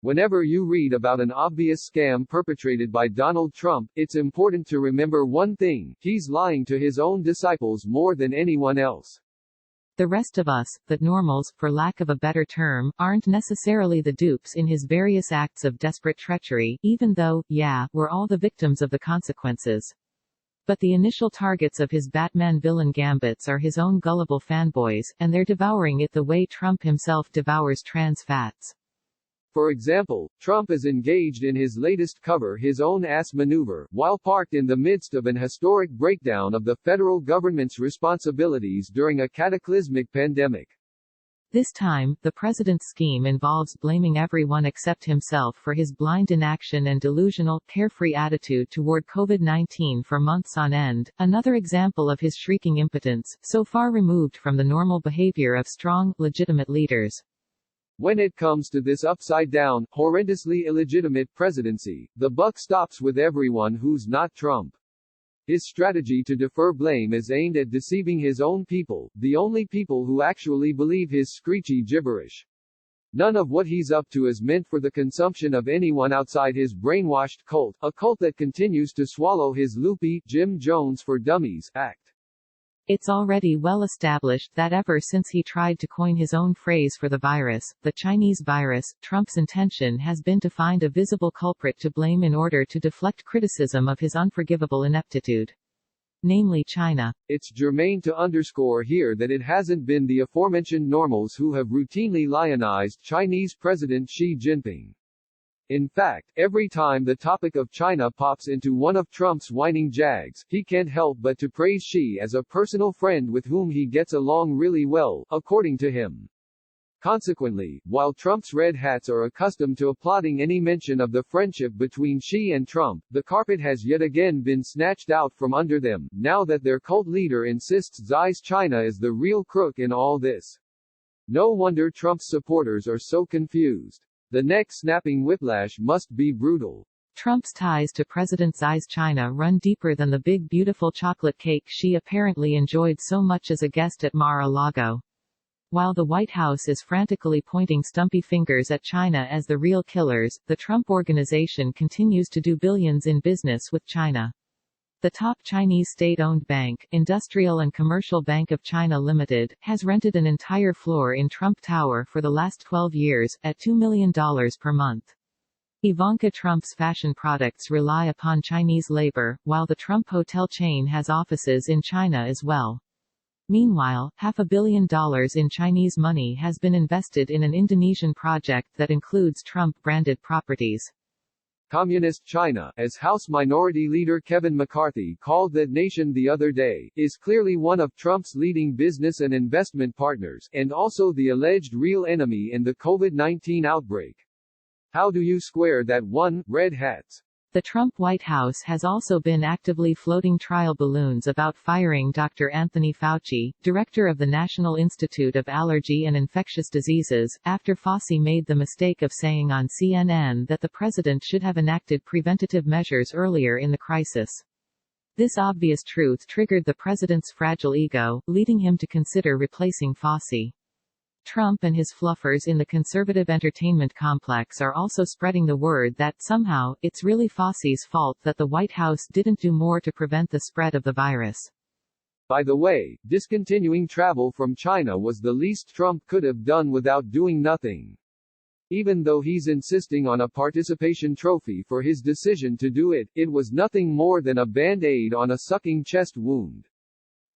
Whenever you read about an obvious scam perpetrated by Donald Trump, it's important to remember one thing: he's lying to his own disciples more than anyone else. The rest of us, the normals, for lack of a better term, aren't necessarily the dupes in his various acts of desperate treachery, even though, yeah, we're all the victims of the consequences. But the initial targets of his Batman villain gambits are his own gullible fanboys, and they're devouring it the way Trump himself devours trans fats. For example, Trump is engaged in his latest cover his own ass maneuver, while parked in the midst of an historic breakdown of the federal government's responsibilities during a cataclysmic pandemic. This time, the president's scheme involves blaming everyone except himself for his blind inaction and delusional, carefree attitude toward COVID-19 for months on end, another example of his shrieking impotence, so far removed from the normal behavior of strong, legitimate leaders. When it comes to this upside-down, horrendously illegitimate presidency, the buck stops with everyone who's not Trump. His strategy to defer blame is aimed at deceiving his own people, the only people who actually believe his screechy gibberish. None of what he's up to is meant for the consumption of anyone outside his brainwashed cult, a cult that continues to swallow his loopy, Jim Jones for Dummies act. It's already well established that ever since he tried to coin his own phrase for the virus, the Chinese virus, Trump's intention has been to find a visible culprit to blame in order to deflect criticism of his unforgivable ineptitude. Namely China. It's germane to underscore here that it hasn't been the aforementioned normals who have routinely lionized Chinese President Xi Jinping. In fact, every time the topic of China pops into one of Trump's whining jags, he can't help but to praise Xi as a personal friend with whom he gets along really well, according to him. Consequently, while Trump's red hats are accustomed to applauding any mention of the friendship between Xi and Trump, the carpet has yet again been snatched out from under them, now that their cult leader insists Xi's China is the real crook in all this. No wonder Trump's supporters are so confused. The neck-snapping whiplash must be brutal. Trump's ties to President Xi's China run deeper than the big beautiful chocolate cake Xi apparently enjoyed so much as a guest at Mar-a-Lago. While the White House is frantically pointing stumpy fingers at China as the real killers, the Trump Organization continues to do billions in business with China. The top Chinese state-owned bank, Industrial and Commercial Bank of China Limited, has rented an entire floor in Trump Tower for the last 12 years, at $2 million per month. Ivanka Trump's fashion products rely upon Chinese labor, while the Trump hotel chain has offices in China as well. Meanwhile, $500 million in Chinese money has been invested in an Indonesian project that includes Trump-branded properties. Communist China, as House Minority Leader Kevin McCarthy called that nation the other day, is clearly one of Trump's leading business and investment partners, and also the alleged real enemy in the COVID-19 outbreak. How do you square that one, red hats? The Trump White House has also been actively floating trial balloons about firing Dr. Anthony Fauci, director of the National Institute of Allergy and Infectious Diseases, after Fauci made the mistake of saying on CNN that the president should have enacted preventative measures earlier in the crisis. This obvious truth triggered the president's fragile ego, leading him to consider replacing Fauci. Trump and his fluffers in the conservative entertainment complex are also spreading the word that, somehow, it's really Fauci's fault that the White House didn't do more to prevent the spread of the virus. By the way, discontinuing travel from China was the least Trump could have done without doing nothing. Even though he's insisting on a participation trophy for his decision to do it, it was nothing more than a band-aid on a sucking chest wound.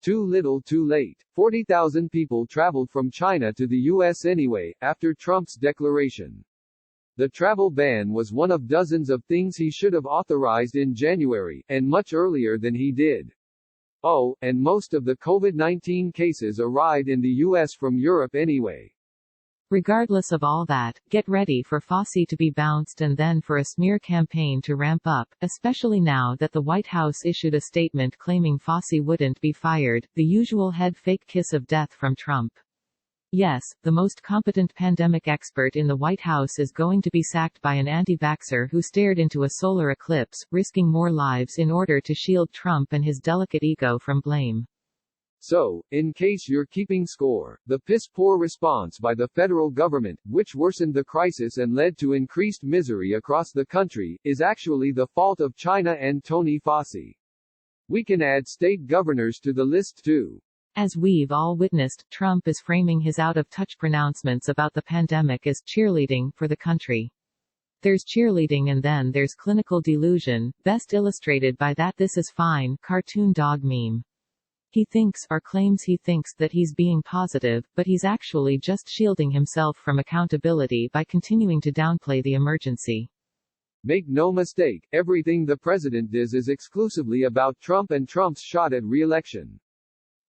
Too little too late. 40,000 people traveled from China to the U.S. anyway, after Trump's declaration. The travel ban was one of dozens of things he should have authorized in January, and much earlier than he did. Oh, and most of the COVID-19 cases arrived in the U.S. from Europe anyway. Regardless of all that, get ready for Fauci to be bounced and then for a smear campaign to ramp up, especially now that the White House issued a statement claiming Fauci wouldn't be fired, the usual head fake kiss of death from Trump. Yes, the most competent pandemic expert in the White House is going to be sacked by an anti-vaxxer who stared into a solar eclipse, risking more lives in order to shield Trump and his delicate ego from blame. So, in case you're keeping score, the piss-poor response by the federal government, which worsened the crisis and led to increased misery across the country, is actually the fault of China and Tony Fauci. We can add state governors to the list too. As we've all witnessed, Trump is framing his out-of-touch pronouncements about the pandemic as cheerleading for the country. There's cheerleading and then there's clinical delusion, best illustrated by that "this is fine" cartoon dog meme. He thinks, or claims he thinks, that he's being positive, but he's actually just shielding himself from accountability by continuing to downplay the emergency. Make no mistake, everything the president does is exclusively about Trump and Trump's shot at re-election.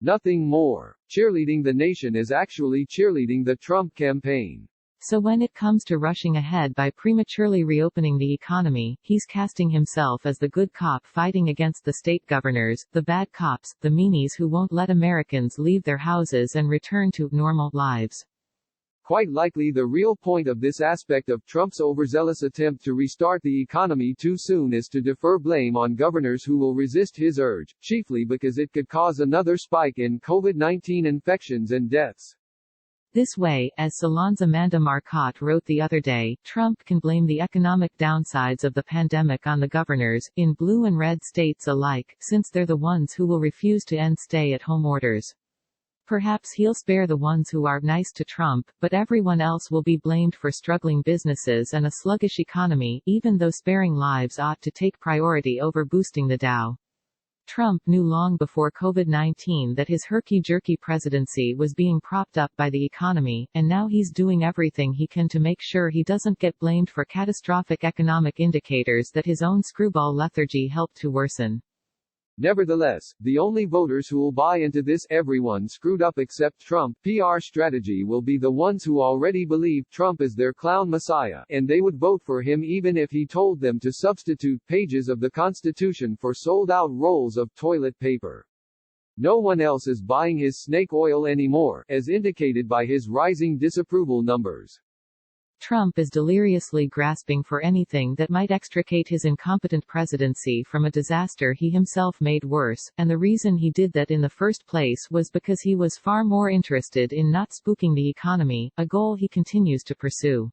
Nothing more. Cheerleading the nation is actually cheerleading the Trump campaign. So when it comes to rushing ahead by prematurely reopening the economy, he's casting himself as the good cop fighting against the state governors, the bad cops, the meanies who won't let Americans leave their houses and return to normal lives. Quite likely the real point of this aspect of Trump's overzealous attempt to restart the economy too soon is to defer blame on governors who will resist his urge, chiefly because it could cause another spike in COVID-19 infections and deaths. This way, as Salon's Amanda Marcotte wrote the other day, Trump can blame the economic downsides of the pandemic on the governors, in blue and red states alike, since they're the ones who will refuse to end stay-at-home orders. Perhaps he'll spare the ones who are nice to Trump, but everyone else will be blamed for struggling businesses and a sluggish economy, even though sparing lives ought to take priority over boosting the Dow. Trump knew long before COVID-19 that his herky-jerky presidency was being propped up by the economy, and now he's doing everything he can to make sure he doesn't get blamed for catastrophic economic indicators that his own screwball lethargy helped to worsen. Nevertheless, the only voters who will buy into this "everyone screwed up except Trump" PR strategy will be the ones who already believe Trump is their clown messiah, and they would vote for him even if he told them to substitute pages of the Constitution for sold-out rolls of toilet paper. No one else is buying his snake oil anymore, as indicated by his rising disapproval numbers. Trump is deliriously grasping for anything that might extricate his incompetent presidency from a disaster he himself made worse, and the reason he did that in the first place was because he was far more interested in not spooking the economy, a goal he continues to pursue.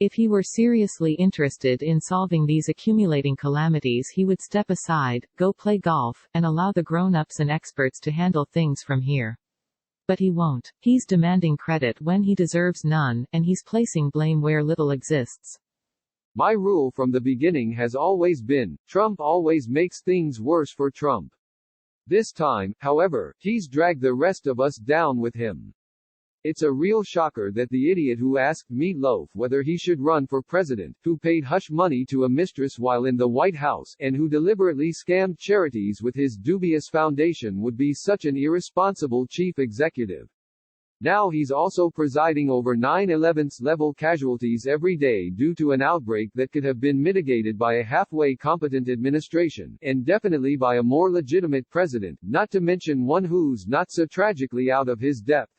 If he were seriously interested in solving these accumulating calamities, he would step aside, go play golf, and allow the grown-ups and experts to handle things from here. But he won't. He's demanding credit when he deserves none, and he's placing blame where little exists. My rule from the beginning has always been, Trump always makes things worse for Trump. This time, however, he's dragged the rest of us down with him. It's a real shocker that the idiot who asked Meat Loaf whether he should run for president, who paid hush money to a mistress while in the White House, and who deliberately scammed charities with his dubious foundation would be such an irresponsible chief executive. Now he's also presiding over 9/11's level casualties every day due to an outbreak that could have been mitigated by a halfway competent administration, and definitely by a more legitimate president, not to mention one who's not so tragically out of his depth.